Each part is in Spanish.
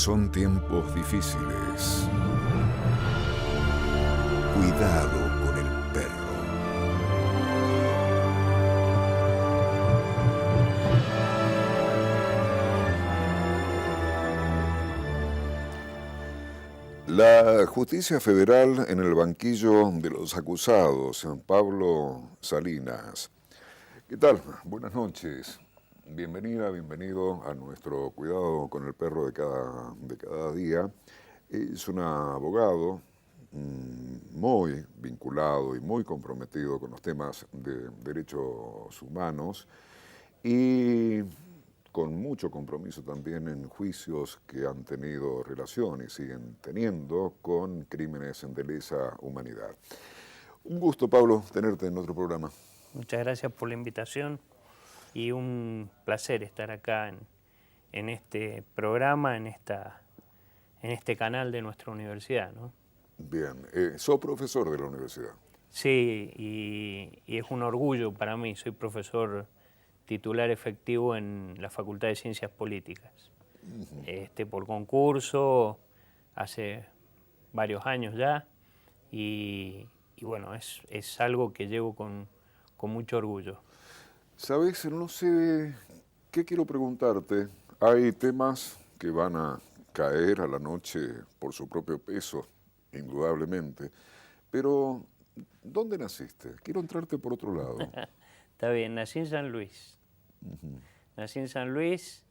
Son tiempos difíciles. Cuidado con el perro. La justicia federal en el banquillo de los acusados, Pablo Salinas. ¿Qué tal? Buenas noches. Bienvenida, bienvenido a nuestro Cuidado con el Perro de cada día. Es un abogado muy vinculado y muy comprometido con los temas de derechos humanos y con mucho compromiso también en juicios que han tenido relación y siguen teniendo con crímenes de lesa humanidad. Un gusto, Pablo, tenerte en otro programa. Muchas gracias por la invitación y un placer estar acá en este programa, en este canal de nuestra universidad, ¿no? Bien, ¿sos profesor de la universidad? Sí, y es un orgullo para mí. Soy profesor titular efectivo en la Facultad de Ciencias Políticas. Por concurso, hace varios años ya, y bueno, es algo que llevo con mucho orgullo. Sabes, no sé qué quiero preguntarte. Hay temas que van a caer a la noche por su propio peso, indudablemente. Pero, ¿dónde naciste? Quiero entrarte por otro lado. Está bien, nací en San Luis. Nací en San Luis,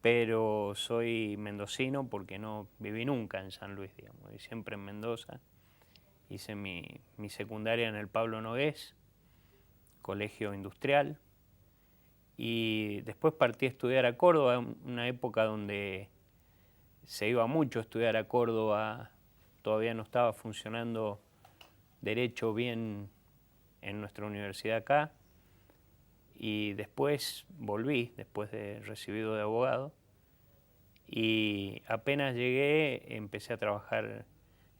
pero soy mendocino porque no viví nunca en San Luis, digamos. Viví siempre en Mendoza. Hice mi secundaria en el Pablo Nogués, colegio industrial. Y después partí a estudiar a Córdoba, una época donde se iba mucho a estudiar a Córdoba. Todavía no estaba funcionando derecho bien en nuestra universidad acá. Y después volví, después de recibido de abogado, y apenas llegué empecé a trabajar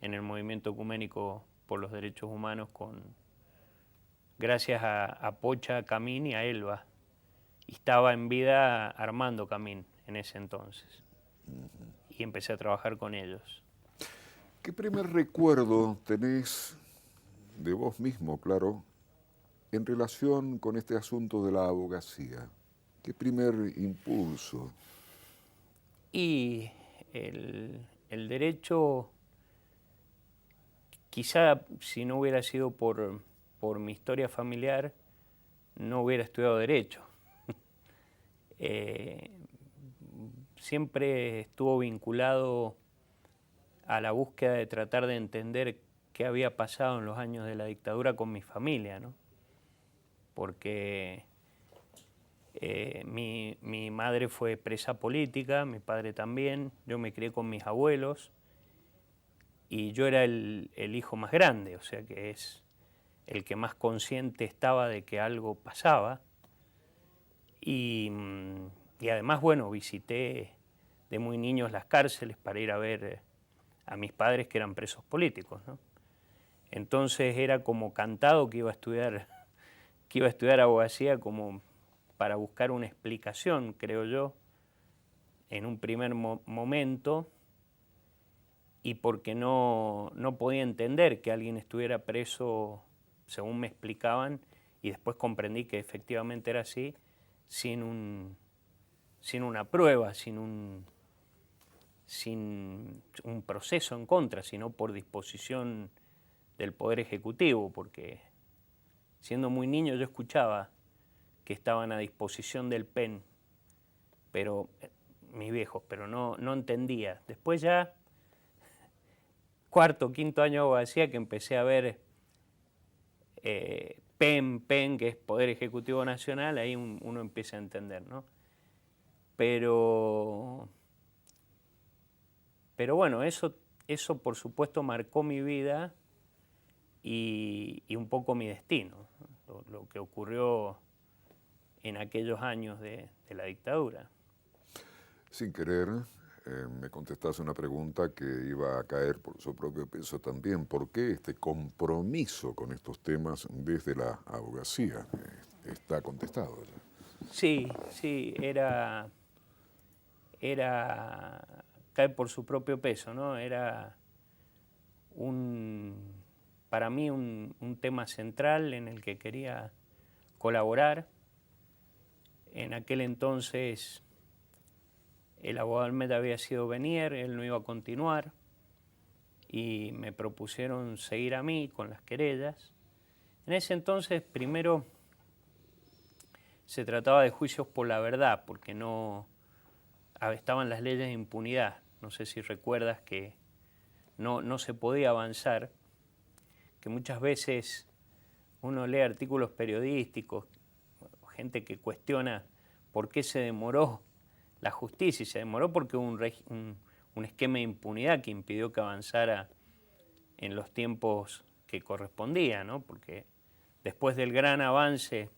en el movimiento ecuménico por los derechos humanos gracias a Pocha Camín y a Elba. Y estaba en vida Armando Camín en ese entonces, y empecé a trabajar con ellos. ¿Qué primer recuerdo tenés de vos mismo, claro, en relación con este asunto de la abogacía? ¿Qué primer impulso? Y el derecho, quizá si no hubiera sido por mi historia familiar, no hubiera estudiado derecho. Siempre estuvo vinculado a la búsqueda de tratar de entender qué había pasado en los años de la dictadura con mi familia, ¿no? Porque mi madre fue presa política, mi padre también, yo me crié con mis abuelos y yo era el hijo más grande, o sea que es el que más consciente estaba de que algo pasaba. Y además, bueno, visité de muy niños las cárceles para ir a ver a mis padres que eran presos políticos, ¿no? Entonces era como cantado que iba a estudiar abogacía como para buscar una explicación, creo yo, en un primer momento, y porque no podía entender que alguien estuviera preso, según me explicaban, y después comprendí que efectivamente era así, sin una prueba, sin un proceso en contra, sino por disposición del Poder Ejecutivo, porque siendo muy niño yo escuchaba que estaban a disposición del PEN, pero mis viejos, pero no entendía. Después ya, cuarto, quinto año de abogacía, que empecé a ver PEN, que es Poder Ejecutivo Nacional, ahí uno empieza a entender, ¿no? Pero bueno, eso por supuesto marcó mi vida y un poco mi destino, ¿no? Lo que ocurrió en aquellos años de la dictadura. Sin querer, me contestaste una pregunta que iba a caer por su propio peso también. ¿Por qué este compromiso con estos temas desde la abogacía? Está contestado ya. Sí, era cae por su propio peso, ¿no? Era para mí un tema central en el que quería colaborar. En aquel entonces el abogado Almed había sido Venier, él no iba a continuar, y me propusieron seguir a mí con las querellas. En ese entonces, primero, se trataba de juicios por la verdad, porque no estaban las leyes de impunidad. No sé si recuerdas que no se podía avanzar, que muchas veces uno lee artículos periodísticos, gente que cuestiona por qué se demoró la justicia, y se demoró porque hubo un esquema de impunidad que impidió que avanzara en los tiempos que correspondía, ¿no? Porque después del gran avance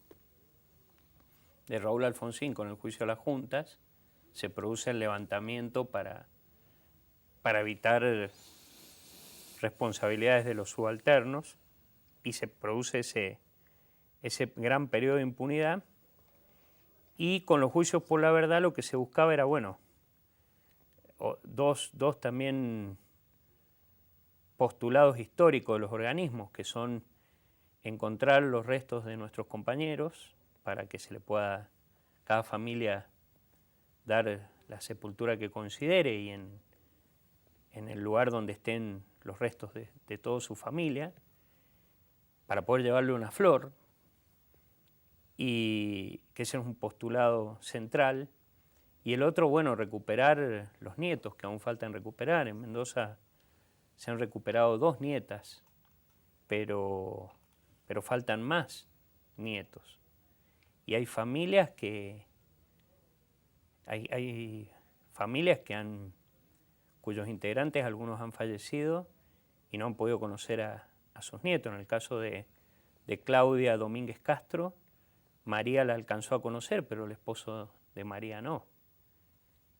de Raúl Alfonsín con el juicio a las juntas, se produce el levantamiento para evitar responsabilidades de los subalternos, y se produce ese gran periodo de impunidad. Y con los juicios por la verdad lo que se buscaba era, bueno, dos también postulados históricos de los organismos, que son encontrar los restos de nuestros compañeros para que se le pueda, cada familia, dar la sepultura que considere, y en el lugar donde estén los restos de toda su familia, para poder llevarle una flor, y que ese es un postulado central. Y el otro, bueno, recuperar los nietos que aún faltan recuperar. En Mendoza se han recuperado 2 nietas, pero faltan más nietos. Y hay familias que cuyos integrantes, algunos han fallecido y no han podido conocer a sus nietos. En el caso de Claudia Domínguez Castro, María la alcanzó a conocer, pero el esposo de María no.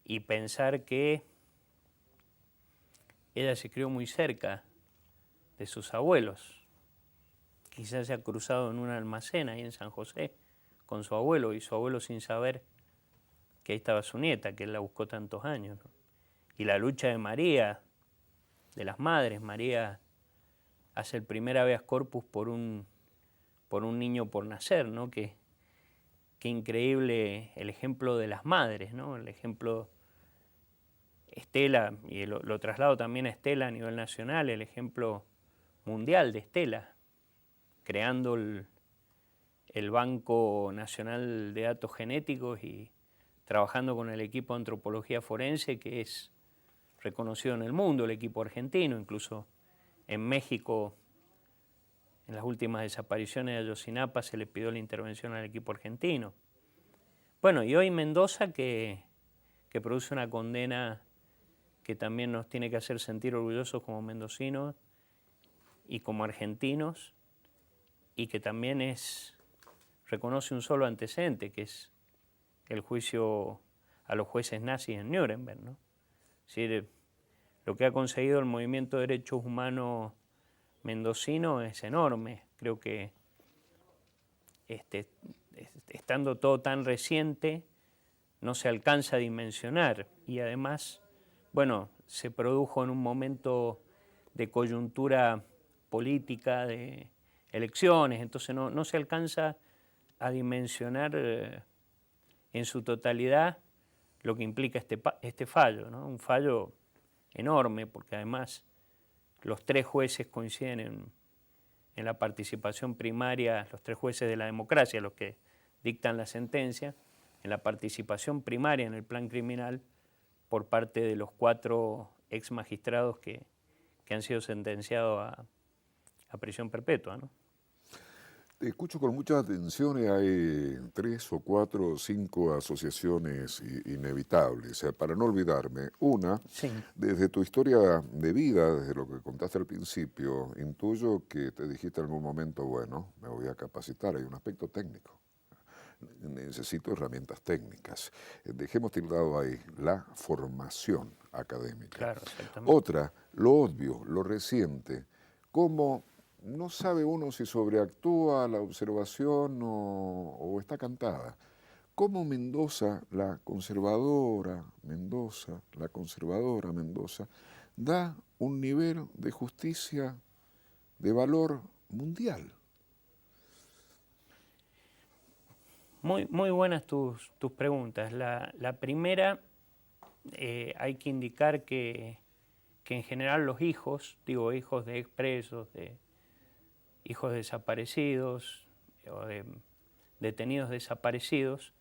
Y pensar que ella se crió muy cerca de sus abuelos. Quizás se ha cruzado en un almacén ahí en San José con su abuelo, y su abuelo sin saber que ahí estaba su nieta, que él la buscó tantos años, ¿no? Y la lucha de María, de las madres. María hace el primer habeas corpus por un niño por nacer, ¿no? Qué increíble el ejemplo de las madres, ¿no? El ejemplo Estela, y lo traslado también a Estela a nivel nacional, el ejemplo mundial de Estela, creando el Banco Nacional de Datos Genéticos y trabajando con el equipo de antropología forense, que es reconocido en el mundo, el equipo argentino. Incluso en México, en las últimas desapariciones de Ayotzinapa, se le pidió la intervención al equipo argentino. Bueno, y hoy Mendoza, que produce una condena que también nos tiene que hacer sentir orgullosos como mendocinos y como argentinos, y que también reconoce un solo antecedente, que es el juicio a los jueces nazis en Nuremberg, ¿no? Es decir, lo que ha conseguido el movimiento de derechos humanos mendocino es enorme. Creo que estando todo tan reciente, no se alcanza a dimensionar, y además, bueno, se produjo en un momento de coyuntura política, de elecciones, entonces no se alcanza a dimensionar en su totalidad lo que implica este fallo, ¿no? Un fallo enorme, porque además los 3 jueces coinciden en la participación primaria, los 3 jueces de la democracia, los que dictan la sentencia, en la participación primaria en el plan criminal por parte de los 4 ex magistrados que han sido sentenciados a prisión perpetua, ¿no? Te escucho con mucha atención, y hay 3 o 4 o 5 asociaciones inevitables. O sea, para no olvidarme, una, Sí. desde tu historia de vida, desde lo que contaste al principio, intuyo que te dijiste en algún momento, bueno, me voy a capacitar, hay un aspecto técnico. Necesito herramientas técnicas. Dejemos tildado ahí la formación académica. Claro, exactamente. Otra, lo obvio, lo reciente, cómo no sabe uno si sobreactúa la observación o está cantada. cómo Mendoza, la conservadora Mendoza, da un nivel de justicia de valor mundial. Muy buenas tus preguntas. La primera, hay que indicar que en general los hijos, digo hijos de expresos, de hijos desaparecidos o de detenidos desaparecidos,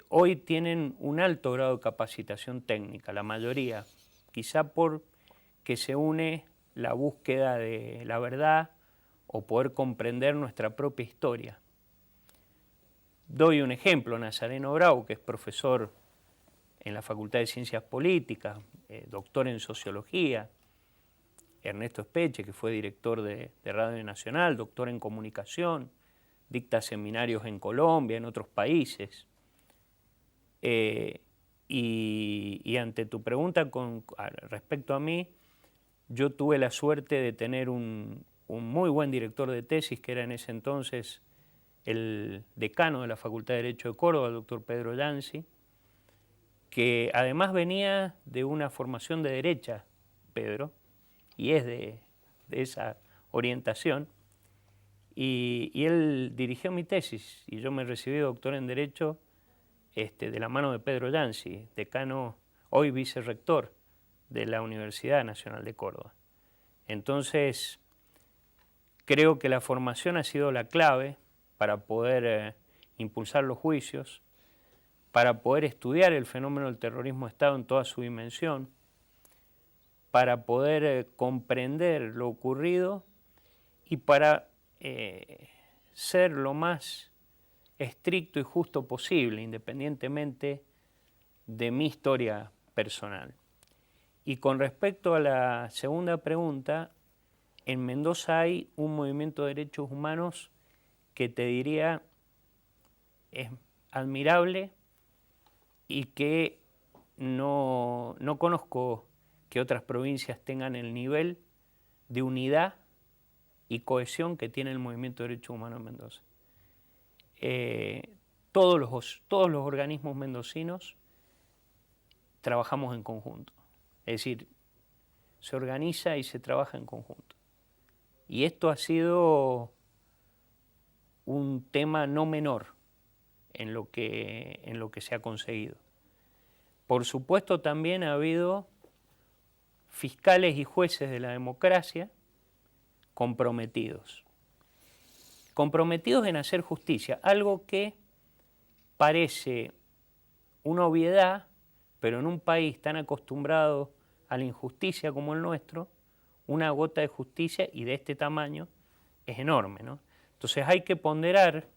hoy tienen un alto grado de capacitación técnica, la mayoría, quizá porque se une la búsqueda de la verdad o poder comprender nuestra propia historia. Doy un ejemplo, Nazareno Bravo, que es profesor en la Facultad de Ciencias Políticas, doctor en Sociología, Ernesto Espeche, que fue director de Radio Nacional, doctor en Comunicación, dicta seminarios en Colombia, en otros países. Y ante tu pregunta respecto a mí, yo tuve la suerte de tener un muy buen director de tesis, que era en ese entonces el decano de la Facultad de Derecho de Córdoba, el doctor Pedro Yancy, que además venía de una formación de derecha, Pedro, y es de esa orientación, y él dirigió mi tesis, y yo me recibí doctor en Derecho de la mano de Pedro Yancy, decano, hoy vicerrector de la Universidad Nacional de Córdoba. Entonces, creo que la formación ha sido la clave para poder impulsar los juicios, para poder estudiar el fenómeno del terrorismo de Estado en toda su dimensión, para poder comprender lo ocurrido y para ser lo más estricto y justo posible, independientemente de mi historia personal. Y con respecto a la segunda pregunta, en Mendoza hay un movimiento de derechos humanos que te diría es admirable y que no conozco que otras provincias tengan el nivel de unidad y cohesión que tiene el movimiento de derechos humanos en Mendoza. Todos los organismos mendocinos trabajamos en conjunto, es decir, se organiza y se trabaja en conjunto. Y esto ha sido un tema no menor en lo que se ha conseguido. Por supuesto, también ha habido fiscales y jueces de la democracia comprometidos en hacer justicia, algo que parece una obviedad, pero en un país tan acostumbrado a la injusticia como el nuestro, una gota de justicia y de este tamaño es enorme, ¿no? Entonces hay que ponderar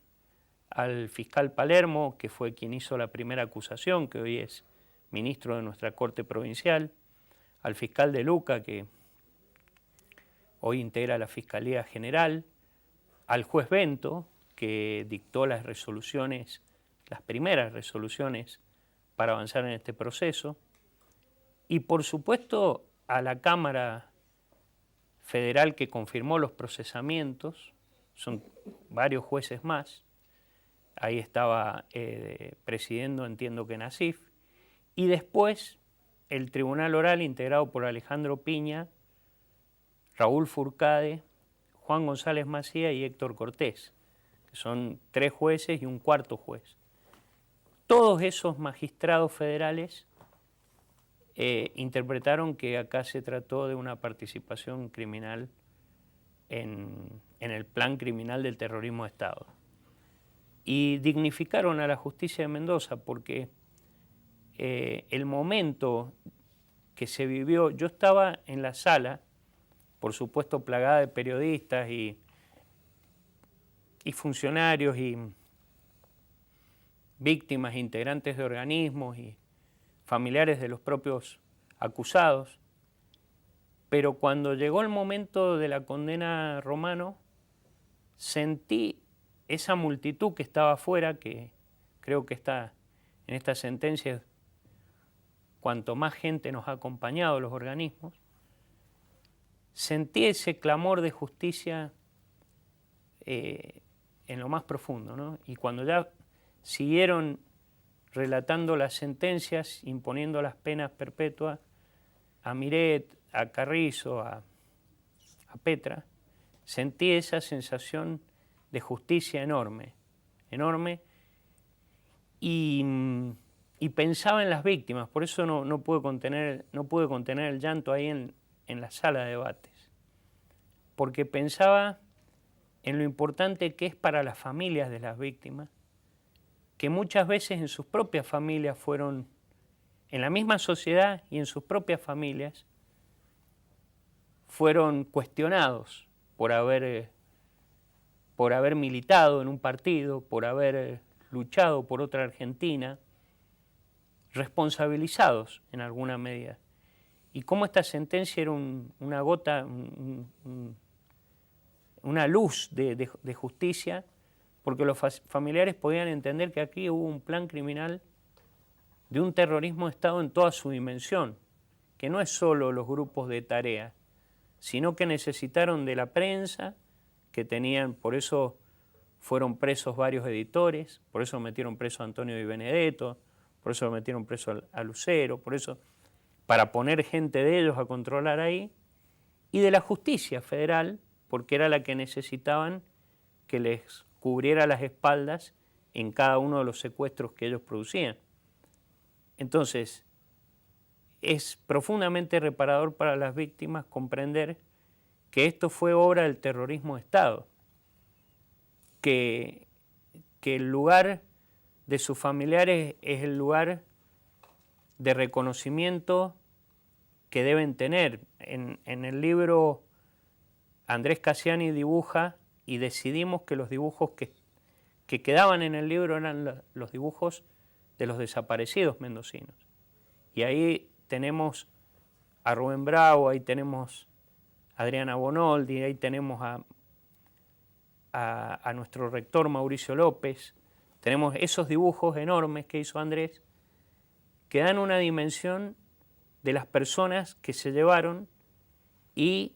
al fiscal Palermo, que fue quien hizo la primera acusación, que hoy es ministro de nuestra Corte Provincial, al fiscal De Luca, que hoy integra la Fiscalía General, al juez Bento, que dictó las resoluciones, las primeras resoluciones para avanzar en este proceso, y por supuesto a la Cámara Federal que confirmó los procesamientos, son varios jueces más, ahí estaba presidiendo, entiendo que Nasif, y después el Tribunal Oral integrado por Alejandro Piña, Raúl Furcade, Juan González Macía y Héctor Cortés, que son 3 jueces y un cuarto juez. Todos esos magistrados federales interpretaron que acá se trató de una participación criminal en el plan criminal del terrorismo de Estado. Y dignificaron a la justicia de Mendoza porque el momento que se vivió, yo estaba en la sala, por supuesto plagada de periodistas y funcionarios y víctimas, integrantes de organismos y familiares de los propios acusados, pero cuando llegó el momento de la condena Romano, sentí esa multitud que estaba afuera, que creo que está en esta sentencia, cuanto más gente nos ha acompañado los organismos, sentí ese clamor de justicia en lo más profundo, ¿no? Y cuando ya siguieron relatando las sentencias, imponiendo las penas perpetuas a Miret, a Carrizo, a Petra, sentí esa sensación de justicia enorme, enorme, y pensaba en las víctimas. Por eso no pude contener el llanto ahí en la sala de debates, porque pensaba en lo importante que es para las familias de las víctimas, que muchas veces en sus propias familias fueron, en la misma sociedad y en sus propias familias, fueron cuestionados por haber militado en un partido, por haber luchado por otra Argentina, responsabilizados en alguna medida. Y cómo esta sentencia era una gota, una luz de justicia, porque los familiares podían entender que aquí hubo un plan criminal de un terrorismo de Estado en toda su dimensión, que no es solo los grupos de tarea, sino que necesitaron de la prensa, que tenían, por eso fueron presos varios editores, por eso metieron preso a Antonio Di Benedetto, por eso metieron preso a Lucero, por eso, para poner gente de ellos a controlar ahí, y de la justicia federal, porque era la que necesitaban que les cubriera las espaldas en cada uno de los secuestros que ellos producían. Entonces, es profundamente reparador para las víctimas comprender que esto fue obra del terrorismo de Estado, que el lugar de sus familiares es el lugar de reconocimiento que deben tener. En el libro Andrés Cassiani dibuja, y decidimos que los dibujos que quedaban en el libro eran los dibujos de los desaparecidos mendocinos. Y ahí tenemos a Rubén Bravo, ahí tenemos a Adriana Bonoldi, ahí tenemos a nuestro rector Mauricio López. Tenemos esos dibujos enormes que hizo Andrés, que dan una dimensión de las personas que se llevaron y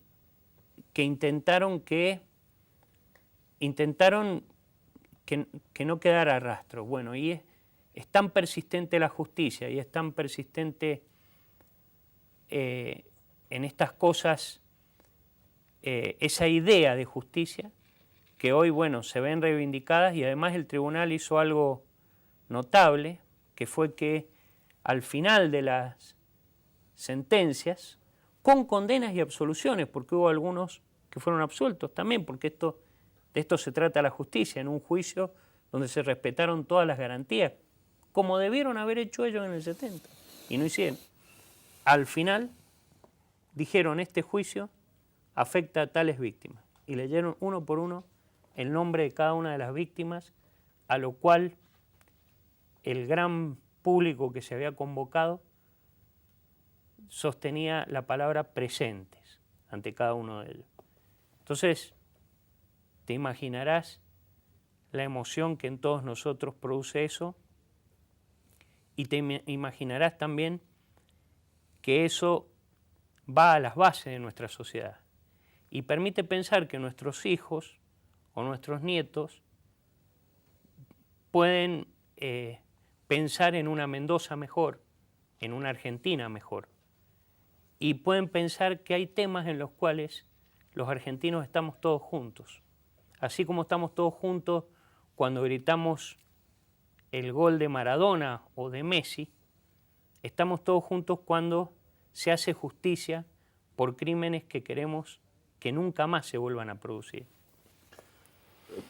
que intentaron que no quedara rastro. Bueno, y es tan persistente la justicia y es tan persistente en estas cosas esa idea de justicia, que hoy, bueno, se ven reivindicadas, y además el tribunal hizo algo notable, que fue que al final de las sentencias, con condenas y absoluciones, porque hubo algunos que fueron absueltos también, porque de esto se trata la justicia, en un juicio donde se respetaron todas las garantías, como debieron haber hecho ellos en el 70, y no hicieron. Al final dijeron, este juicio afecta a tales víctimas, y leyeron uno por uno el nombre de cada una de las víctimas, a lo cual el gran público que se había convocado sostenía la palabra presentes ante cada uno de ellos. Entonces, te imaginarás la emoción que en todos nosotros produce eso, y te imaginarás también que eso va a las bases de nuestra sociedad y permite pensar que nuestros hijos o nuestros nietos pueden pensar en una Mendoza mejor, en una Argentina mejor, y pueden pensar que hay temas en los cuales los argentinos estamos todos juntos, así como estamos todos juntos cuando gritamos el gol de Maradona o de Messi, estamos todos juntos cuando se hace justicia por crímenes que queremos que nunca más se vuelvan a producir.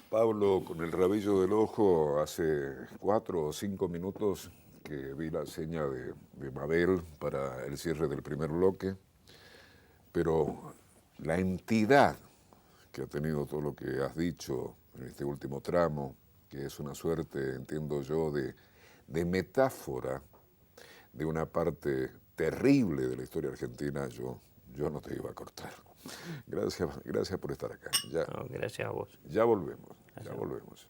Pablo, con el rabillo del ojo, hace 4 o 5 minutos que vi la seña de Mabel para el cierre del primer bloque, pero la entidad que ha tenido todo lo que has dicho en este último tramo, que es una suerte, entiendo yo, de metáfora de una parte terrible de la historia argentina, yo no te iba a cortar. Gracias por estar acá. No, gracias a vos. Ya volvemos, ya volvemos.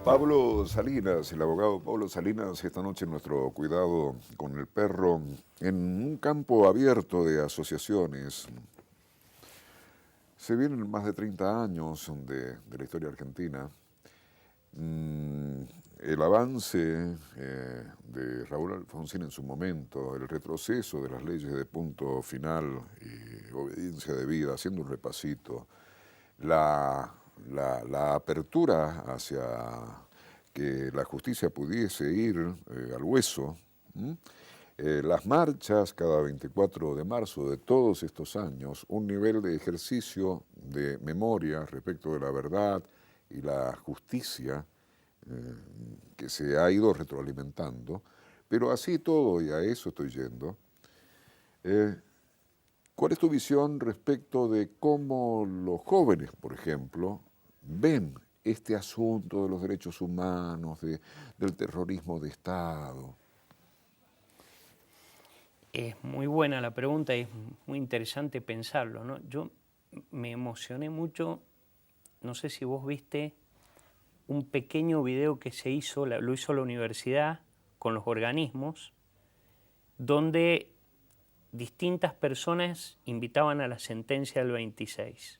Pablo Salinas, el abogado Pablo Salinas, esta noche en nuestro Cuidado con el Perro, en un campo abierto de asociaciones. Se vienen más de 30 años de la historia argentina. El avance de Raúl Alfonsín en su momento, el retroceso de las leyes de punto final y obediencia debida, haciendo un repasito, la apertura hacia que la justicia pudiese ir al hueso, las marchas cada 24 de marzo de todos estos años, un nivel de ejercicio de memoria respecto de la verdad y la justicia que se ha ido retroalimentando, pero así todo, y a eso estoy yendo, ¿cuál es tu visión respecto de cómo los jóvenes, por ejemplo, ven este asunto de los derechos humanos, del terrorismo de Estado? Es muy buena la pregunta y es muy interesante pensarlo, ¿no? Yo me emocioné mucho, no sé si vos viste un pequeño video que se hizo, lo hizo la universidad con los organismos, donde distintas personas invitaban a la sentencia del 26.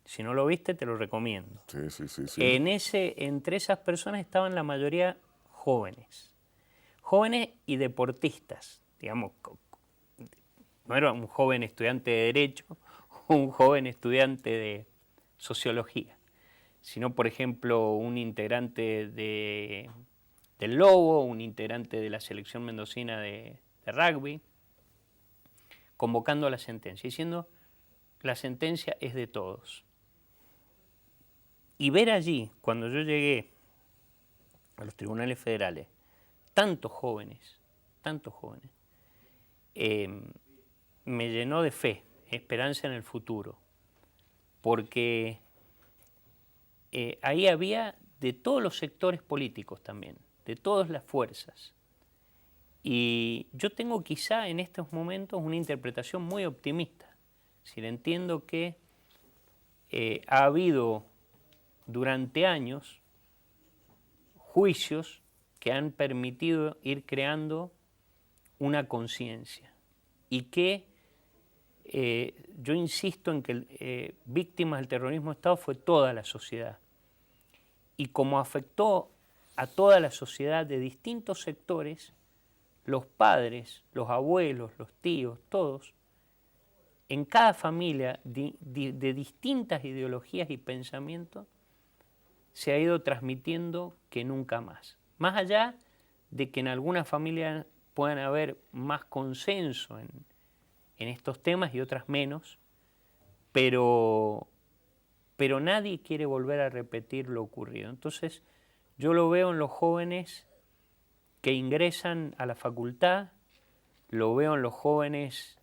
Si no lo viste, te lo recomiendo. Sí. Entre esas personas estaban la mayoría jóvenes y deportistas, digamos. No era un joven estudiante de Derecho o un joven estudiante de Sociología, sino, por ejemplo, un integrante del Lobo, un integrante de la selección mendocina de rugby, convocando a la sentencia, diciendo la sentencia es de todos. Y ver allí, cuando yo llegué a los tribunales federales, tantos jóvenes, me llenó de fe, esperanza en el futuro, porque ahí había de todos los sectores políticos también, de todas las fuerzas. Y yo tengo quizá en estos momentos una interpretación muy optimista. Es decir, entiendo que ha habido durante años juicios que han permitido ir creando una conciencia y que yo insisto en que víctimas del terrorismo de Estado fue toda la sociedad. Y como afectó a toda la sociedad de distintos sectores, los padres, los abuelos, los tíos, todos, en cada familia de distintas ideologías y pensamientos, se ha ido transmitiendo que nunca más. Más allá de que en algunas familias puedan haber más consenso en estos temas y otras menos, pero nadie quiere volver a repetir lo ocurrido. Entonces, yo lo veo en los jóvenes que ingresan a la facultad, lo veo en los jóvenes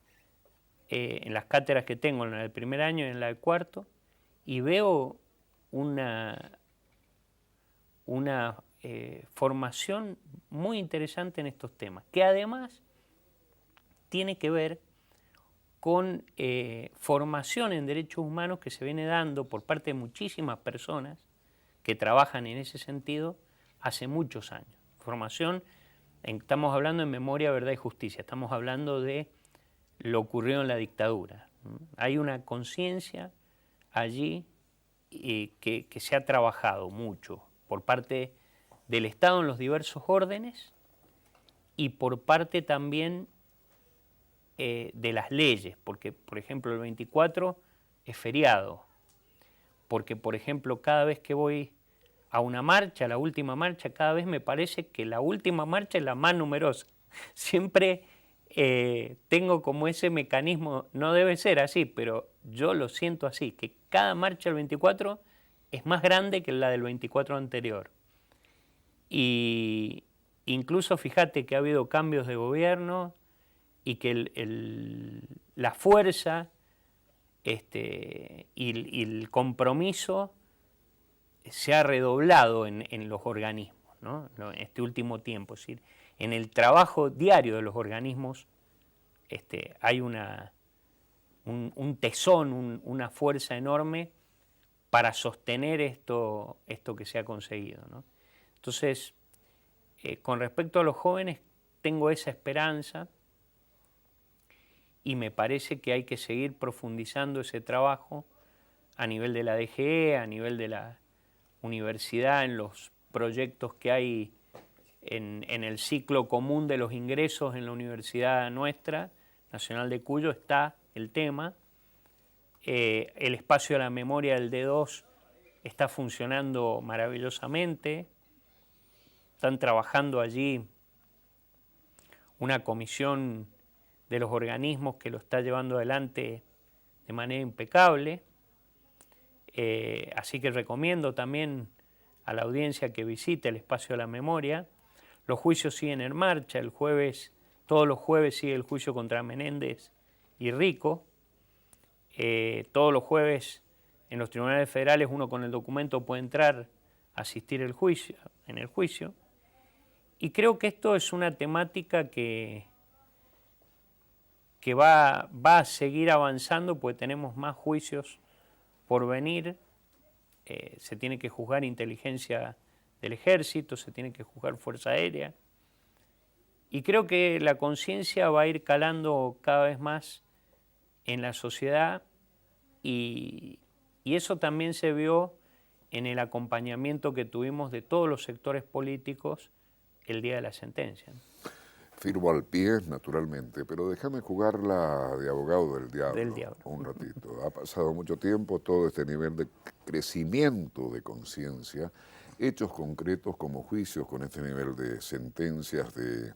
en las cátedras que tengo, en la del primer año y en la del cuarto, y veo una formación muy interesante en estos temas, que además tiene que ver con formación en derechos humanos que se viene dando por parte de muchísimas personas que trabajan en ese sentido hace muchos años. Formación, estamos hablando en memoria, verdad y justicia, estamos hablando de lo ocurrido en la dictadura. Hay una conciencia allí que se ha trabajado mucho por parte del Estado en los diversos órdenes y por parte también de las leyes, porque por ejemplo el 24 es feriado, porque por ejemplo cada vez que voy a una marcha, la última marcha, cada vez me parece que la última marcha es la más numerosa. Siempre tengo como ese mecanismo, no debe ser así, pero yo lo siento así, que cada marcha del 24 es más grande que la del 24 anterior. Y incluso fíjate que ha habido cambios de gobierno y que la fuerza y el compromiso se ha redoblado en los organismos, ¿no? En este último tiempo. Es decir, en el trabajo diario de los organismos hay un tesón, una fuerza enorme para sostener esto que se ha conseguido, ¿no? Entonces, con respecto a los jóvenes, tengo esa esperanza y me parece que hay que seguir profundizando ese trabajo a nivel de la DGE, a nivel de la universidad, en los proyectos que hay en el ciclo común de los ingresos en la universidad nuestra, Nacional de Cuyo, está el tema. El espacio de la memoria del D2 está funcionando maravillosamente. Están trabajando allí una comisión de los organismos que lo está llevando adelante de manera impecable. Así que recomiendo también a la audiencia que visite el espacio de la memoria. Los juicios siguen en marcha. El jueves, todos los jueves sigue el juicio contra Menéndez y Rico. Todos los jueves en los tribunales federales uno con el documento puede entrar a asistir en el juicio. Y creo que esto es una temática que va a seguir avanzando, porque tenemos más juicios por venir. Se tiene que juzgar inteligencia del ejército, se tiene que juzgar fuerza aérea. Y creo que la conciencia va a ir calando cada vez más en la sociedad y eso también se vio en el acompañamiento que tuvimos de todos los sectores políticos el día de la sentencia. Firmo al pie, naturalmente, pero déjame jugarla de abogado del diablo, Del diablo. un ratito. Ha pasado mucho tiempo, todo este nivel de crecimiento de conciencia, hechos concretos como juicios con este nivel de sentencias, de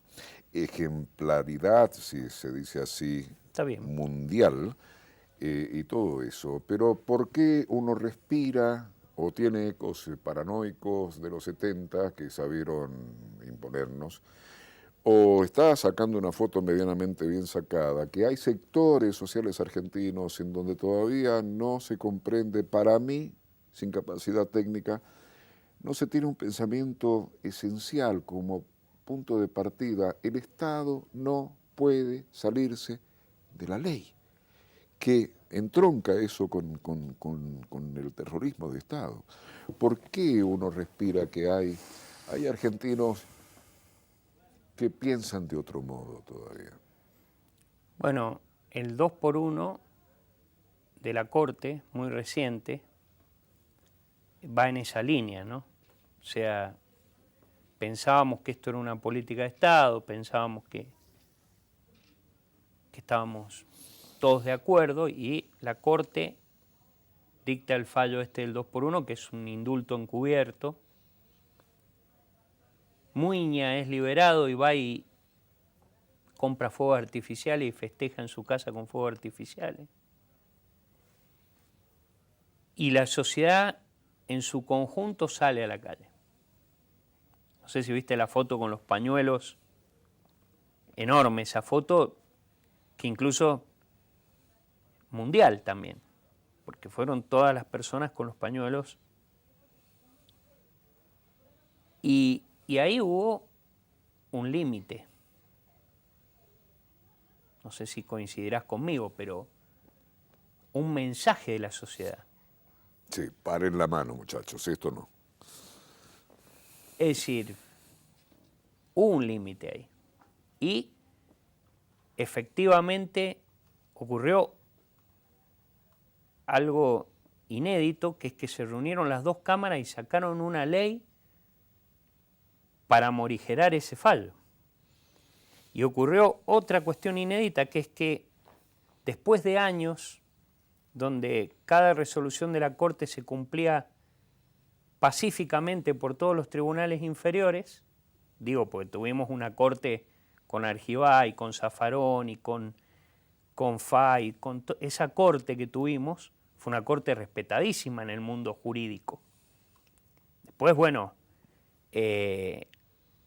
ejemplaridad, si se dice así, Está bien. mundial, y todo eso. Pero ¿por qué uno respira o tiene ecos paranoicos de los 70 que sabieron imponernos? O está sacando una foto medianamente bien sacada, que hay sectores sociales argentinos en donde todavía no se comprende, para mí, sin capacidad técnica, no se tiene un pensamiento esencial como punto de partida. El Estado no puede salirse de la ley, que entronca eso con el terrorismo de Estado. ¿Por qué uno respira que hay argentinos que piensan de otro modo todavía? Bueno, el 2x1 de la Corte, muy reciente, va en esa línea, ¿no? O sea, pensábamos que esto era una política de Estado, pensábamos que estábamos todos de acuerdo y la Corte dicta el fallo del 2x1, que es un indulto encubierto. Muiña es liberado y va y compra fuegos artificiales y festeja en su casa con fuegos artificiales. Y la sociedad en su conjunto sale a la calle. No sé si viste la foto con los pañuelos, enorme esa foto, que incluso mundial también, porque fueron todas las personas con los pañuelos. Y ahí hubo un límite. No sé si coincidirás conmigo, pero un mensaje de la sociedad. Sí, paren la mano, muchachos, esto no. Es decir, hubo un límite ahí. Y efectivamente ocurrió algo inédito, que es que se reunieron las dos cámaras y sacaron una ley para morigerar ese fallo. Y ocurrió otra cuestión inédita, que es que después de años donde cada resolución de la Corte se cumplía pacíficamente por todos los tribunales inferiores, digo porque tuvimos una Corte con Argibay, con Zaffaroni, con Fay, esa Corte que tuvimos fue una Corte respetadísima en el mundo jurídico. Después, bueno,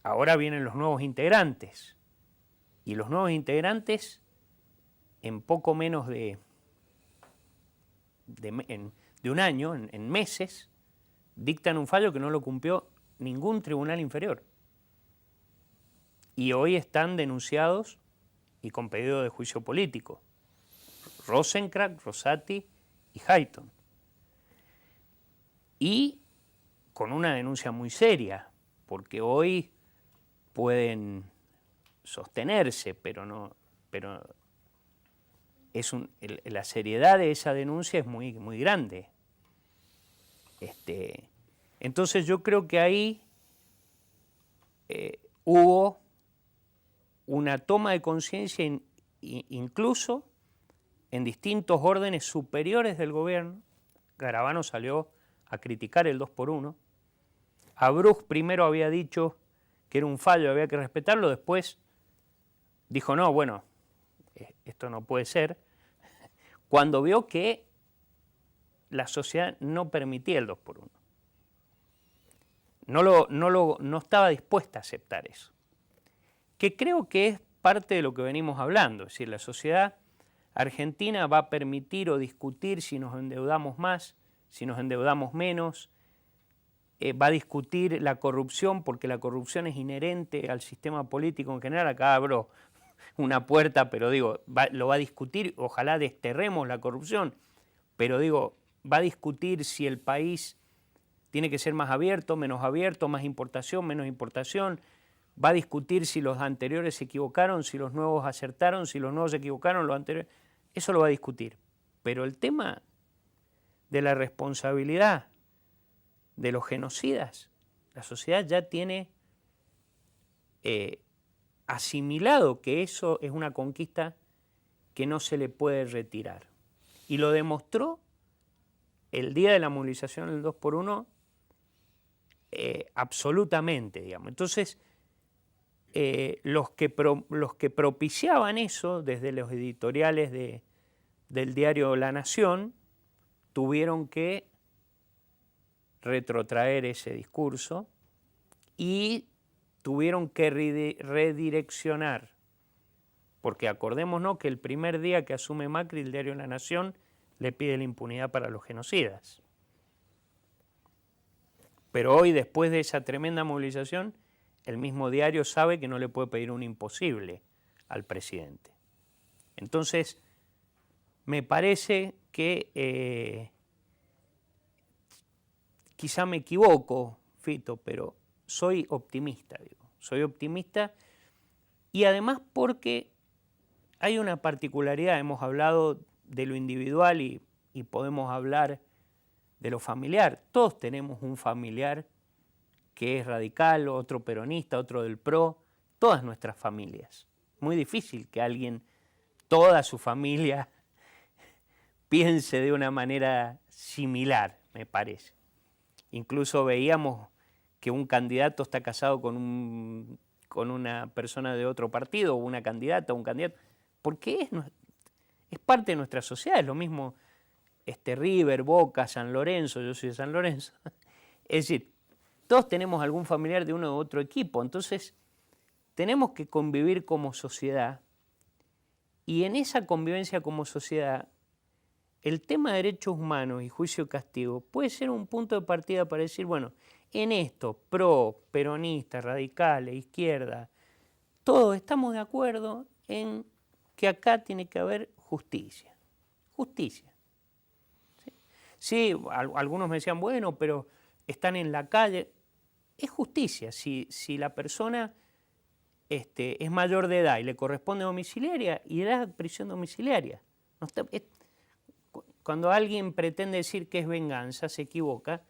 ahora vienen los nuevos integrantes, y los nuevos integrantes en poco menos de un año, en meses, dictan un fallo que no lo cumplió ningún tribunal inferior. Y hoy están denunciados y con pedido de juicio político. Rosenkrantz, Rosati y Hayton. Y con una denuncia muy seria, porque hoy pueden sostenerse, pero la seriedad de esa denuncia es muy, muy grande. Entonces yo creo que ahí hubo una toma de conciencia incluso en distintos órdenes superiores del gobierno. Garabano salió a criticar el 2x1. Abruz primero había dicho que era un fallo, había que respetarlo, después dijo, no, bueno, esto no puede ser, cuando vio que la sociedad no permitía el 2x1. No estaba dispuesta a aceptar eso. Que creo que es parte de lo que venimos hablando, es decir, la sociedad argentina va a permitir o discutir si nos endeudamos más, si nos endeudamos menos, va a discutir la corrupción, porque la corrupción es inherente al sistema político en general. Acá abro una puerta, pero digo, lo va a discutir, ojalá desterremos la corrupción, pero digo, va a discutir si el país tiene que ser más abierto, más importación, menos importación, va a discutir si los anteriores se equivocaron, si los nuevos acertaron, si los nuevos se equivocaron, los anteriores, eso lo va a discutir. Pero el tema de la responsabilidad de los genocidas, la sociedad ya tiene asimilado que eso es una conquista que no se le puede retirar. Y lo demostró el día de la movilización del 2x1 absolutamente, digamos. Entonces, los que propiciaban eso desde los editoriales del diario La Nación tuvieron que retrotraer ese discurso y tuvieron que redireccionar, porque acordémonos que el primer día que asume Macri, el diario La Nación le pide la impunidad para los genocidas. Pero hoy, después de esa tremenda movilización, el mismo diario sabe que no le puede pedir un imposible al presidente. Entonces, me parece que quizá me equivoco, Fito, pero soy optimista, digo. Soy optimista y además porque hay una particularidad, hemos hablado de lo individual y podemos hablar de lo familiar. Todos tenemos un familiar que es radical, otro peronista, otro del PRO, todas nuestras familias. Muy difícil que alguien, toda su familia, piense de una manera similar, me parece. Incluso veíamos que un candidato está casado con una persona de otro partido, o una candidata, o un candidato, porque es parte de nuestra sociedad, es lo mismo River, Boca, San Lorenzo, yo soy de San Lorenzo. Es decir, todos tenemos algún familiar de uno u otro equipo, entonces tenemos que convivir como sociedad y en esa convivencia como sociedad el tema de derechos humanos y juicio y castigo puede ser un punto de partida para decir, bueno, en esto, pro, peronistas, radicales, izquierda, todos estamos de acuerdo en que acá tiene que haber justicia. Justicia. Sí, algunos me decían, bueno, pero están en la calle. Es justicia. Si la persona es mayor de edad y le corresponde domiciliaria, irá a prisión domiciliaria. No está, cuando alguien pretende decir que es venganza, se equivoca,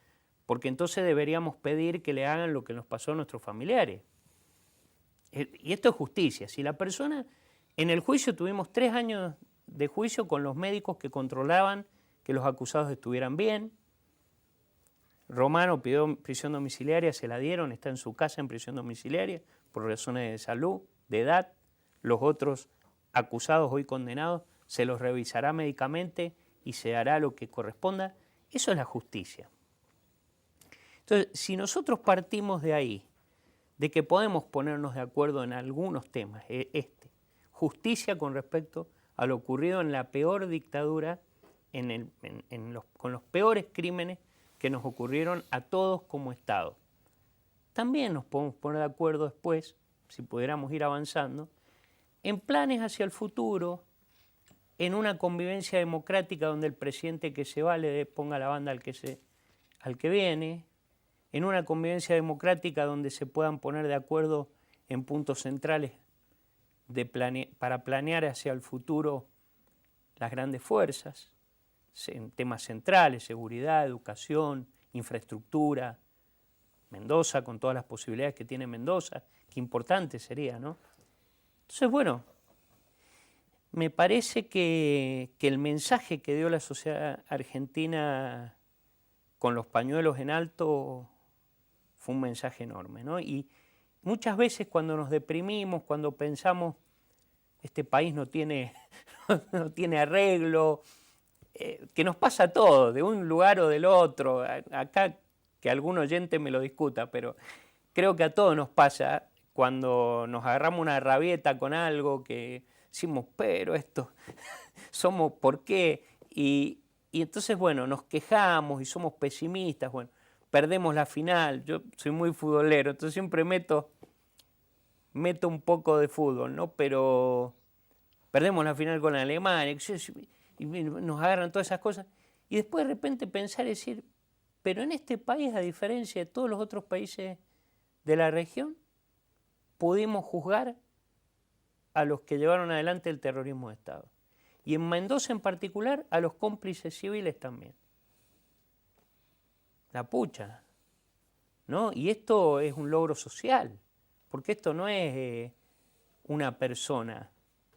porque entonces deberíamos pedir que le hagan lo que nos pasó a nuestros familiares. Y esto es justicia. Si la persona, en el juicio tuvimos 3 años de juicio con los médicos que controlaban que los acusados estuvieran bien. Romano pidió prisión domiciliaria, se la dieron, está en su casa en prisión domiciliaria por razones de salud, de edad. Los otros acusados hoy condenados se los revisará médicamente y se hará lo que corresponda. Eso es la justicia. Entonces, si nosotros partimos de ahí, de que podemos ponernos de acuerdo en algunos temas, justicia con respecto a lo ocurrido en la peor dictadura, con los peores crímenes que nos ocurrieron a todos como Estado. También nos podemos poner de acuerdo después, si pudiéramos ir avanzando, en planes hacia el futuro, en una convivencia democrática donde el presidente que se va le ponga la banda al que viene, en una convivencia democrática donde se puedan poner de acuerdo en puntos centrales para planear hacia el futuro las grandes fuerzas, en temas centrales, seguridad, educación, infraestructura, Mendoza con todas las posibilidades que tiene Mendoza, qué importante sería, ¿no? Entonces, bueno, me parece que el mensaje que dio la sociedad argentina con los pañuelos en alto fue un mensaje enorme, ¿no? Y muchas veces cuando nos deprimimos, cuando pensamos este país no tiene, no tiene arreglo, que nos pasa todo, de un lugar o del otro, acá que algún oyente me lo discuta, pero creo que a todos nos pasa cuando nos agarramos una rabieta con algo que decimos, pero esto, somos, ¿por qué? Y entonces, bueno, nos quejamos y somos pesimistas, bueno, perdemos la final, yo soy muy futbolero, entonces siempre meto un poco de fútbol, ¿no? Pero perdemos la final con Alemania, y nos agarran todas esas cosas, y después de repente pensar y decir, pero en este país, a diferencia de todos los otros países de la región, pudimos juzgar a los que llevaron adelante el terrorismo de Estado. Y en Mendoza en particular, a los cómplices civiles también. La pucha, ¿no? Y esto es un logro social, porque esto no es una persona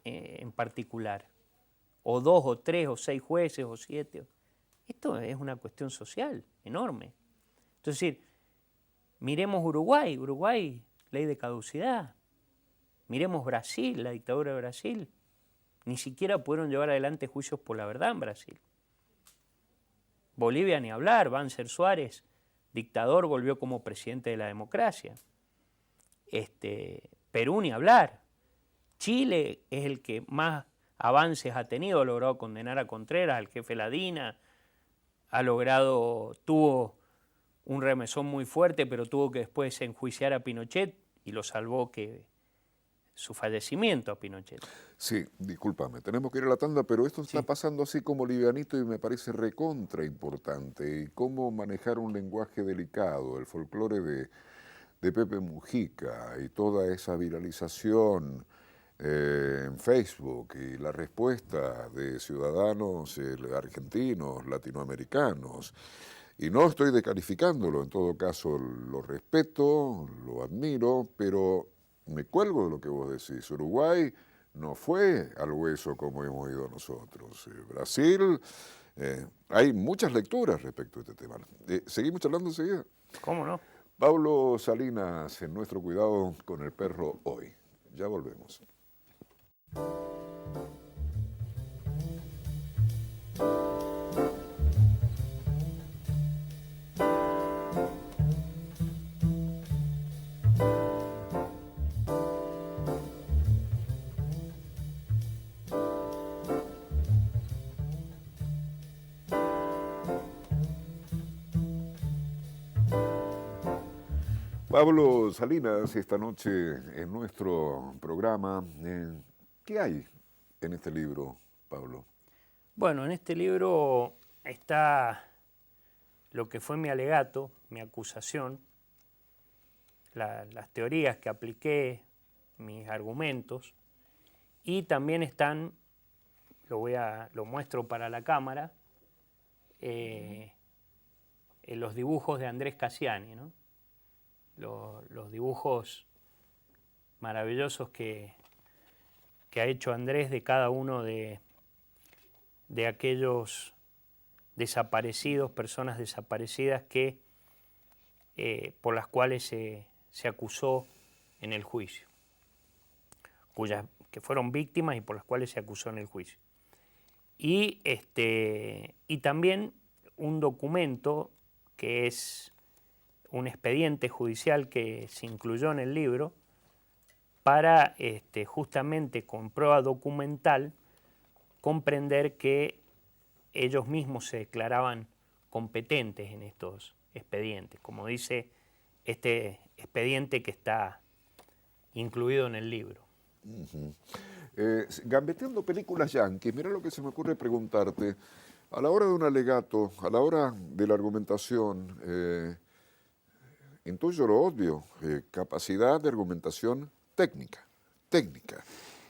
en particular, o 2 o 3 o 6 jueces o 7. Esto es una cuestión social enorme. Entonces, miremos Uruguay, ley de caducidad. Miremos Brasil, la dictadura de Brasil. Ni siquiera pudieron llevar adelante juicios por la verdad en Brasil. Bolivia ni hablar, Banzer Suárez, dictador, volvió como presidente de la democracia. Perú ni hablar. Chile es el que más avances ha tenido, ha logrado condenar a Contreras, al jefe Ladina, tuvo un remesón muy fuerte, pero tuvo que después enjuiciar a Pinochet y lo salvó su fallecimiento a Pinochet. Sí, discúlpame, tenemos que ir a la tanda, pero esto está pasando así como livianito y me parece recontra importante. Y cómo manejar un lenguaje delicado, el folclore de Pepe Mujica y toda esa viralización en Facebook y la respuesta de ciudadanos argentinos, latinoamericanos. Y no estoy descalificándolo, en todo caso lo respeto, lo admiro, pero me cuelgo de lo que vos decís. Uruguay no fue al hueso como hemos ido nosotros. Brasil, hay muchas lecturas respecto a este tema. ¿Seguimos charlando enseguida? ¿Cómo no? Pablo Salinas, en Nuestro Cuidado con el Perro hoy. Ya volvemos. Pablo Salinas, esta noche en nuestro programa. ¿Qué hay en este libro, Pablo? Bueno, en este libro está lo que fue mi alegato, mi acusación, las teorías que apliqué, mis argumentos, y también están, lo muestro para la cámara, en los dibujos de Andrés Cassiani, ¿no? Los dibujos maravillosos que ha hecho Andrés de cada uno de aquellos desaparecidos, personas desaparecidas por las cuales se acusó en el juicio, que fueron víctimas y por las cuales se acusó en el juicio. Y también un documento que es un expediente judicial que se incluyó en el libro para justamente con prueba documental comprender que ellos mismos se declaraban competentes en estos expedientes, como dice este expediente que está incluido en el libro. Gambeteando películas yanquis, mira lo que se me ocurre preguntarte. A la hora de un alegato, a la hora de la argumentación, intuyo lo obvio, capacidad de argumentación técnica, técnica.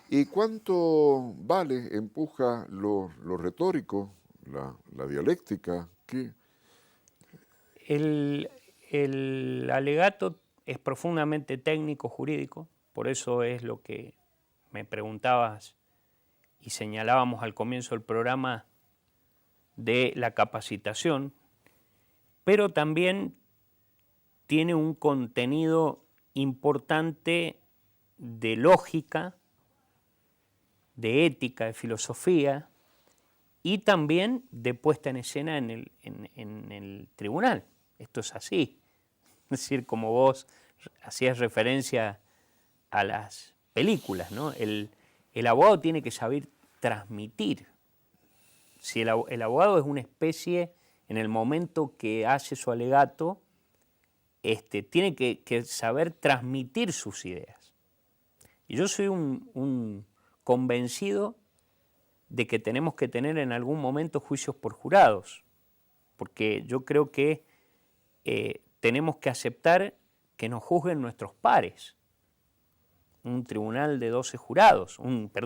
¿Y cuánto vale, empuja lo retórico, la dialéctica? ¿Qué? El alegato es profundamente técnico, jurídico, por eso es lo que me preguntabas y señalábamos al comienzo del programa de la capacitación, pero también tiene un contenido importante de lógica, de ética, de filosofía y también de puesta en escena en el tribunal. Esto es así. Es decir, como vos hacías referencia a las películas, ¿no? El abogado tiene que saber transmitir. Si el abogado es una especie, en el momento que hace su alegato, tiene que saber transmitir sus ideas. Y yo soy un convencido de que tenemos que tener en algún momento juicios por jurados, porque yo creo que tenemos que aceptar que nos juzguen nuestros pares. Un tribunal de 12 jurados, un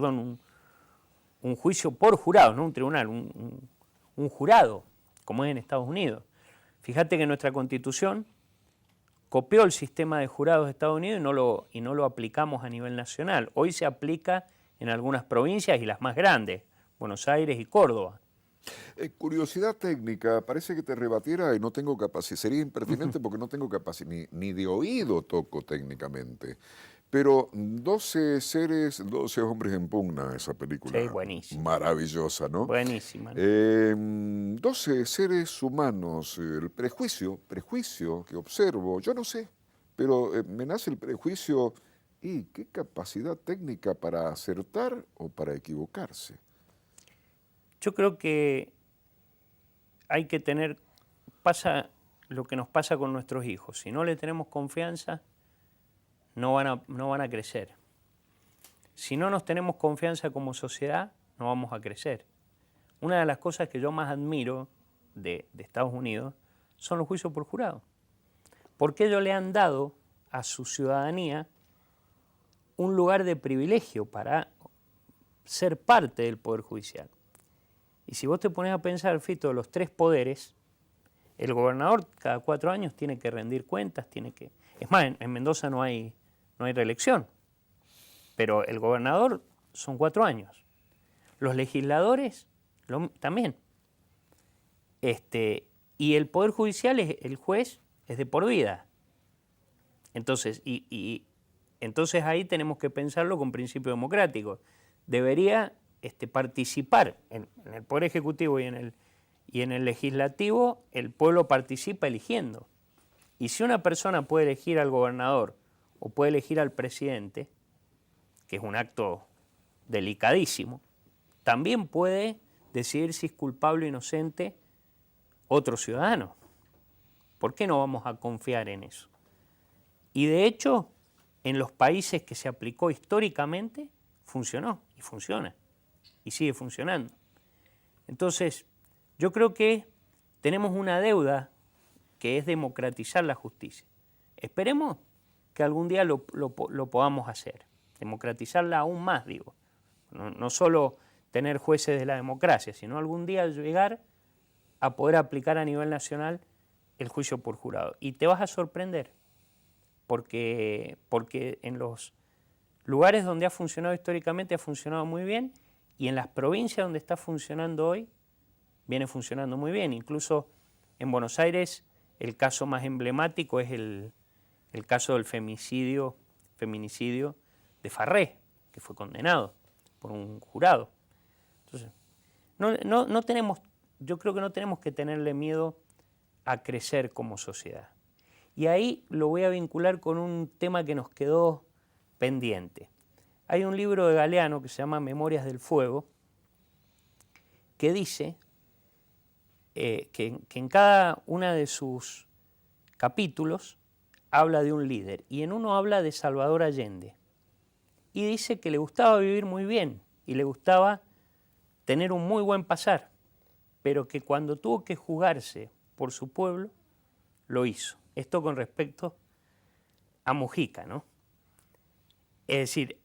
juicio por jurados, no un tribunal, un jurado, como es en Estados Unidos. Fíjate que nuestra Constitución copió el sistema de jurados de Estados Unidos y no lo aplicamos a nivel nacional. Hoy se aplica en algunas provincias y las más grandes, Buenos Aires y Córdoba. Curiosidad técnica, parece que te rebatiera y no tengo capacidad, sería impertinente porque no tengo capacidad, ni de oído toco técnicamente. Pero 12 seres, 12 hombres en pugna, esa película. Sí, buenísima. Maravillosa, ¿no? Buenísima. 12 seres humanos, el prejuicio que observo, yo no sé, pero me nace el prejuicio, ¿y qué capacidad técnica para acertar o para equivocarse? Yo creo que hay que tener, pasa lo que nos pasa con nuestros hijos, si no le tenemos confianza, no van a crecer. Si no nos tenemos confianza como sociedad, no vamos a crecer. Una de las cosas que yo más admiro de Estados Unidos son los juicios por jurado, porque ellos le han dado a su ciudadanía un lugar de privilegio para ser parte del Poder Judicial. Y si vos te pones a pensar, Fito, de los tres poderes, el gobernador cada 4 años tiene que rendir cuentas, Es más, en Mendoza no hay reelección, pero el gobernador son 4 años. Los legisladores también. Y el Poder Judicial, el juez, es de por vida. Entonces, entonces ahí tenemos que pensarlo con principio democrático. Debería participar en el Poder Ejecutivo y en el Legislativo, el pueblo participa eligiendo. Y si una persona puede elegir al gobernador o puede elegir al presidente, que es un acto delicadísimo, también puede decidir si es culpable o inocente otro ciudadano. ¿Por qué no vamos a confiar en eso? Y de hecho, en los países que se aplicó históricamente, funcionó y funciona y sigue funcionando. Entonces, yo creo que tenemos una deuda que es democratizar la justicia. Esperemos que algún día lo podamos hacer, democratizarla aún más, digo. No solo tener jueces de la democracia, sino algún día llegar a poder aplicar a nivel nacional el juicio por jurado. Y te vas a sorprender, porque en los lugares donde ha funcionado históricamente ha funcionado muy bien, y en las provincias donde está funcionando hoy, viene funcionando muy bien. Incluso en Buenos Aires el caso más emblemático es el caso del feminicidio de Farré, que fue condenado por un jurado. Entonces, yo creo que no tenemos que tenerle miedo a crecer como sociedad. Y ahí lo voy a vincular con un tema que nos quedó pendiente. Hay un libro de Galeano que se llama Memorias del Fuego, que dice que en cada una de sus capítulos habla de un líder, y en uno habla de Salvador Allende, y dice que le gustaba vivir muy bien y le gustaba tener un muy buen pasar, pero que cuando tuvo que jugarse por su pueblo, lo hizo. Esto con respecto a Mujica, ¿no? Es decir,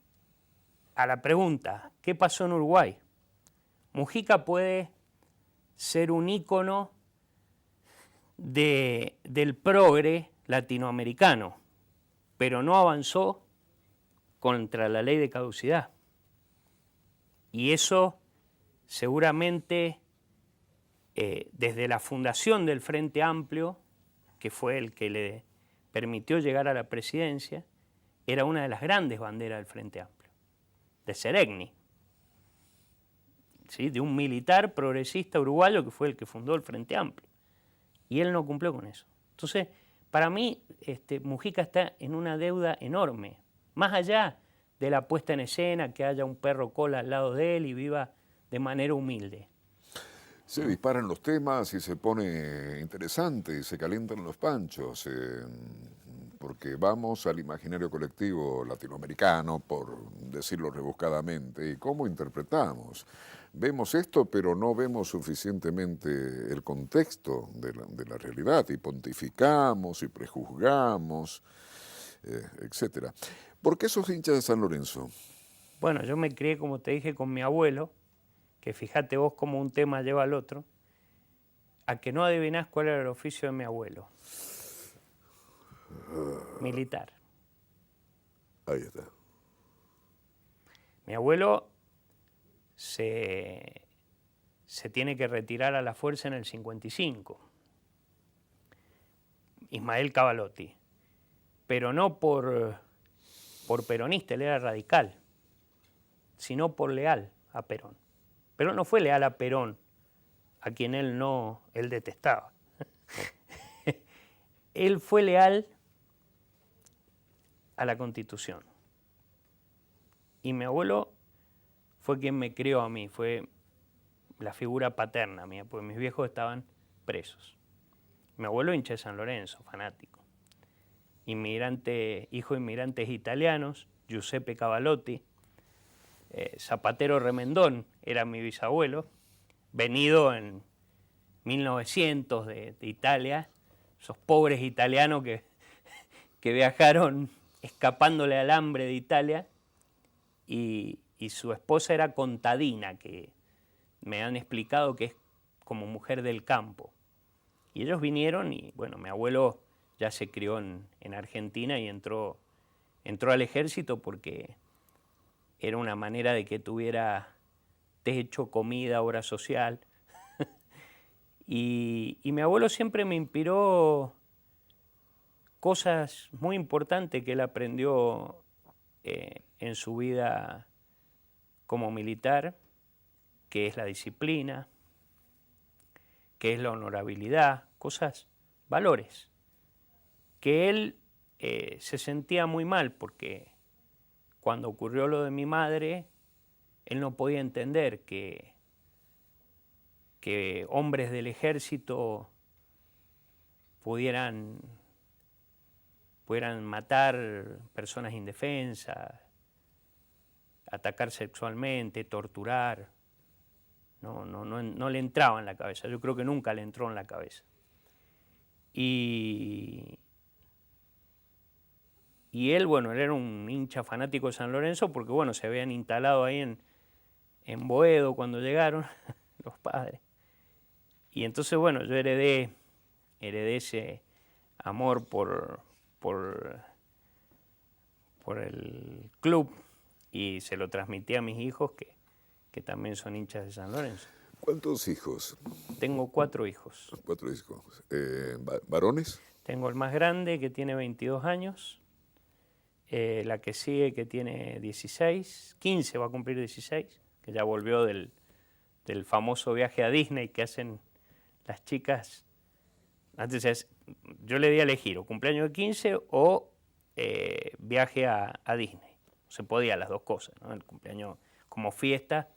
a la pregunta, ¿qué pasó en Uruguay? Mujica puede ser un ícono del progre latinoamericano, pero no avanzó contra la ley de caducidad. Y eso seguramente desde la fundación del Frente Amplio, que fue el que le permitió llegar a la presidencia, era una de las grandes banderas del Frente Amplio, de Seregni, ¿sí? De un militar progresista uruguayo que fue el que fundó el Frente Amplio. Y él no cumplió con eso. Entonces, para mí, Mujica está en una deuda enorme, más allá de la puesta en escena, que haya un perro cola al lado de él y viva de manera humilde. Se disparan los temas y se pone interesante y se calientan los panchos, porque vamos al imaginario colectivo latinoamericano, por decirlo rebuscadamente, y cómo interpretamos. Vemos esto, pero no vemos suficientemente el contexto de la realidad, y pontificamos y prejuzgamos, etcétera. ¿Por qué sos hincha de San Lorenzo? Bueno, yo me crié, como te dije, con mi abuelo, que fíjate vos cómo un tema lleva al otro, a que no adivinás cuál era el oficio de mi abuelo. Militar. Ahí está. Mi abuelo se tiene que retirar a la fuerza en el 55. Ismael Cavalotti. Pero no por peronista, él era radical, sino por leal a Perón. Pero no fue leal a Perón, a quien él detestaba. Él fue leal a la Constitución. Y mi abuelo fue quien me crió a mí, fue la figura paterna mía, porque mis viejos estaban presos. Mi abuelo hincha de San Lorenzo, fanático. Hijo de inmigrantes italianos, Giuseppe Cavalotti, Zapatero Remendón era mi bisabuelo, venido en 1900 de Italia, esos pobres italianos que viajaron escapándole al hambre de Italia, y su esposa era contadina, que me han explicado que es como mujer del campo. Y ellos vinieron y, bueno, mi abuelo ya se crió en Argentina y entró al ejército porque era una manera de que tuviera techo, comida, obra social. y mi abuelo siempre me inspiró cosas muy importantes que él aprendió en su vida como militar, que es la disciplina, que es la honorabilidad, valores, que él se sentía muy mal porque cuando ocurrió lo de mi madre, él no podía entender que hombres del ejército pudieran matar personas indefensas, atacar sexualmente, torturar. No le entraba en la cabeza. Yo creo que nunca le entró en la cabeza. Y él, bueno, él era un hincha fanático de San Lorenzo porque, bueno, se habían instalado ahí en Boedo cuando llegaron los padres. Y entonces, bueno, yo heredé ese amor por el club y se lo transmití a mis hijos que también son hinchas de San Lorenzo. ¿Cuántos hijos? Tengo 4 hijos. 4 hijos. ¿Varones? Tengo el más grande que tiene 22 años, la que sigue que tiene 16, 15 va a cumplir 16, que ya volvió del famoso viaje a Disney que hacen las chicas. Antes yo le di a elegir o cumpleaños de 15 o viaje a Disney. Se podía las dos cosas, ¿no? El cumpleaños como fiesta,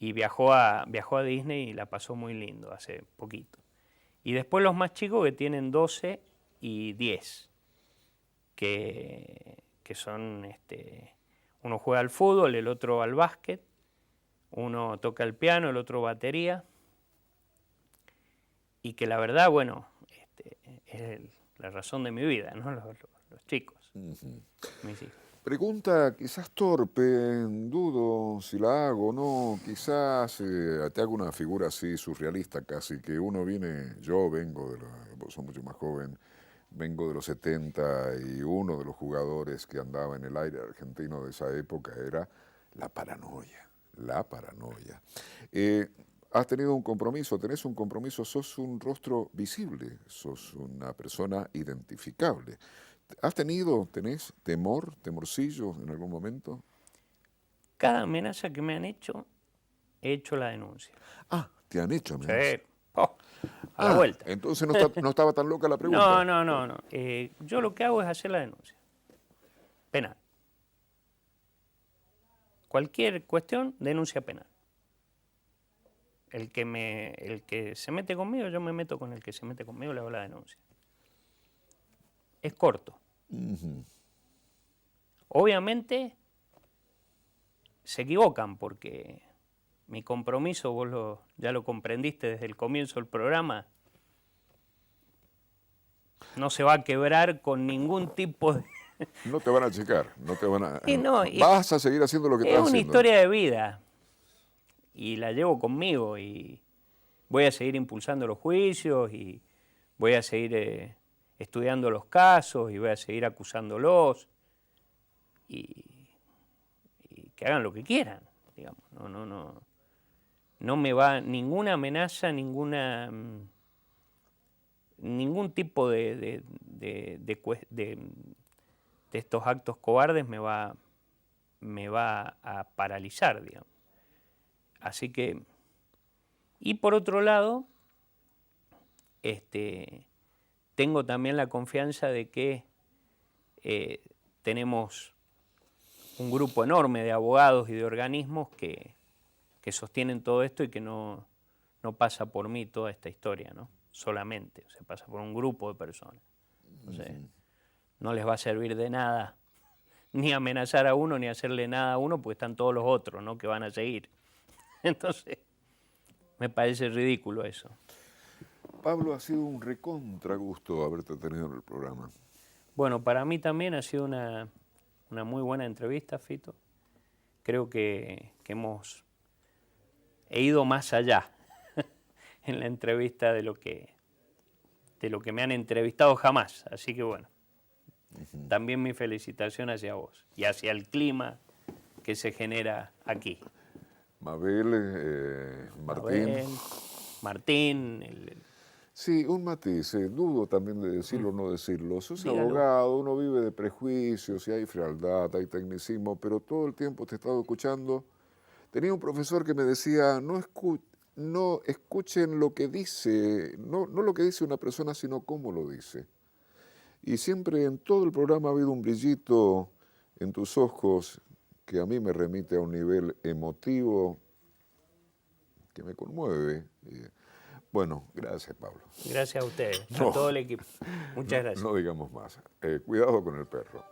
y viajó a Disney y la pasó muy lindo hace poquito. Y después los más chicos que tienen 12 y 10, que son, uno juega al fútbol, el otro al básquet, uno toca el piano, el otro batería, y que la verdad, bueno, es la razón de mi vida, ¿no? Los chicos, mis hijos. Pregunta quizás torpe, dudo si la hago o no, quizás te hago una figura así surrealista casi, que yo vengo vos sos mucho más joven, vengo de los 70 y uno de los jugadores que andaba en el aire argentino de esa época era la paranoia, la paranoia. Has tenido un compromiso, tenés un compromiso, sos un rostro visible, sos una persona identificable. ¿Tenés temorcillo en algún momento? Cada amenaza que me han hecho, he hecho la denuncia. Ah, te han hecho amenaza. Sí. Oh, a la vuelta. Entonces no estaba tan loca la pregunta. No. Yo lo que hago es hacer la denuncia. Penal. Cualquier cuestión, denuncia penal. El que se mete conmigo, yo me meto con el que se mete conmigo, le hago la denuncia. Es corto. Obviamente se equivocan porque mi compromiso, ya lo comprendiste desde el comienzo del programa, no se va a quebrar con ningún tipo de... No te van a checar, no te van a... Y vas a seguir haciendo lo que estás haciendo. Es una historia de vida y la llevo conmigo y voy a seguir impulsando los juicios y voy a seguir estudiando los casos y voy a seguir acusándolos y que hagan lo que quieran, digamos. No me va ninguna amenaza, ningún tipo de estos actos cobardes me va a paralizar, digamos. Así que, y por otro lado, tengo también la confianza de que tenemos un grupo enorme de abogados y de organismos que sostienen todo esto y que no pasa por mí toda esta historia, ¿no? Solamente, o sea, pasa por un grupo de personas. Entonces, no les va a servir de nada ni amenazar a uno ni hacerle nada a uno porque están todos los otros, ¿no? Que van a seguir. Entonces, me parece ridículo eso. Pablo, ha sido un recontra gusto haberte tenido en el programa. Bueno, para mí también ha sido una muy buena entrevista, Fito. Creo que he ido más allá en la entrevista de lo que me han entrevistado jamás. Así que bueno, también mi felicitación hacia vos y hacia el clima que se genera aquí. Martín. Sí, un matiz, dudo también de decirlo o no decirlo. Sos Dígalo. abogado, uno vive de prejuicios y hay frialdad, hay tecnicismo, pero todo el tiempo te he estado escuchando. Tenía un profesor que me decía, no escuchen lo que dice, no lo que dice una persona, sino cómo lo dice. Y siempre en todo el programa ha habido un brillito en tus ojos que a mí me remite a un nivel emotivo que me conmueve. Bueno, gracias, Pablo. Gracias a ustedes, a todo el equipo. Muchas gracias. No digamos más. Cuidado con el perro.